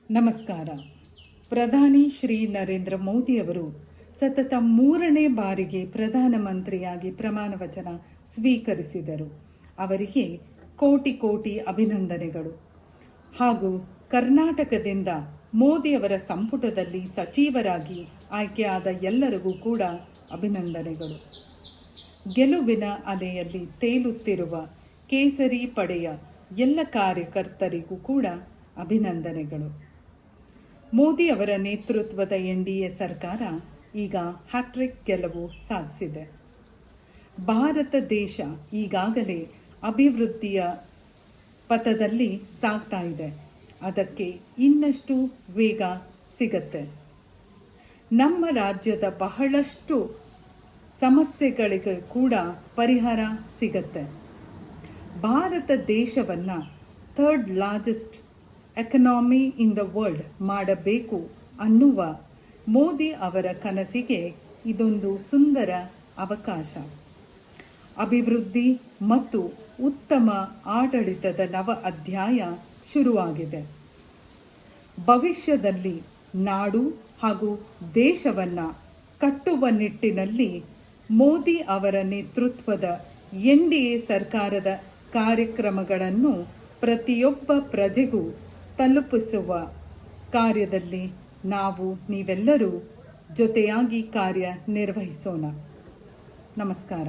ನಮಸ್ಕಾರ. ಪ್ರಧಾನಿ ಶ್ರೀ ನರೇಂದ್ರ ಮೋದಿಯವರು ಸತತ 3ನೇ ಬಾರಿಗೆ ಪ್ರಧಾನಮಂತ್ರಿಯಾಗಿ ಪ್ರಮಾಣ ವಚನ ಸ್ವೀಕರಿಸಿದರು. ಅವರಿಗೆ ಕೋಟಿ ಕೋಟಿ ಅಭಿನಂದನೆಗಳು. ಹಾಗೂ ಕರ್ನಾಟಕದಿಂದ ಮೋದಿಯವರ ಸಂಪುಟದಲ್ಲಿ ಸಚಿವರಾಗಿ ಆಯ್ಕೆಯಾದ ಎಲ್ಲರಿಗೂ ಕೂಡ ಅಭಿನಂದನೆಗಳು. ಗೆಲುವಿನ ಅಲೆಯಲ್ಲಿ ತೇಲುತ್ತಿರುವ ಕೇಸರಿ ಪಡೆಯ ಎಲ್ಲ ಕಾರ್ಯಕರ್ತರಿಗೂ ಕೂಡ ಅಭಿನಂದನೆಗಳು. ಮೋದಿ ಅವರ ನೇತೃತ್ವದ NDA ಸರ್ಕಾರ ಈಗ ಹ್ಯಾಟ್ರಿಕ್ ಗೆಲುವು ಸಾಧಿಸಿದೆ. ಭಾರತ ದೇಶ ಈಗಾಗಲೇ ಅಭಿವೃದ್ಧಿಯ ಪಥದಲ್ಲಿ ಸಾಗ್ತಾ ಇದೆ. ಅದಕ್ಕೆ ಇನ್ನಷ್ಟು ವೇಗ ಸಿಗತ್ತೆ. ನಮ್ಮ ರಾಜ್ಯದ ಬಹಳಷ್ಟು ಸಮಸ್ಯೆಗಳಿಗೆ ಕೂಡ ಪರಿಹಾರ ಸಿಗತ್ತೆ. ಭಾರತ ದೇಶವನ್ನು 3rd largest economy in the world ಮಾಡಬೇಕು ಅನ್ನುವ ಮೋದಿ ಅವರ ಕನಸಿಗೆ ಇದೊಂದು ಸುಂದರ ಅವಕಾಶ. ಅಭಿವೃದ್ಧಿ ಮತ್ತು ಉತ್ತಮ ಆಡಳಿತದ ನವ ಅಧ್ಯಾಯ ಶುರುವಾಗಿದೆ. ಭವಿಷ್ಯದಲ್ಲಿ ನಾಡು ಹಾಗೂ ದೇಶವನ್ನು ಕಟ್ಟುವ ನಿಟ್ಟಿನಲ್ಲಿ ಮೋದಿ ಅವರ ನೇತೃತ್ವದ NDA ಸರ್ಕಾರದ ಕಾರ್ಯಕ್ರಮಗಳನ್ನು ಪ್ರತಿಯೊಬ್ಬ ಪ್ರಜೆಗೂ ತಲುಪಿಸುವ ಕಾರ್ಯದಲ್ಲಿ ನೀವೆಲ್ಲರೂ ಜೊತೆಯಾಗಿ ಕಾರ್ಯನಿರ್ವಹಿಸೋಣ. ನಮಸ್ಕಾರ.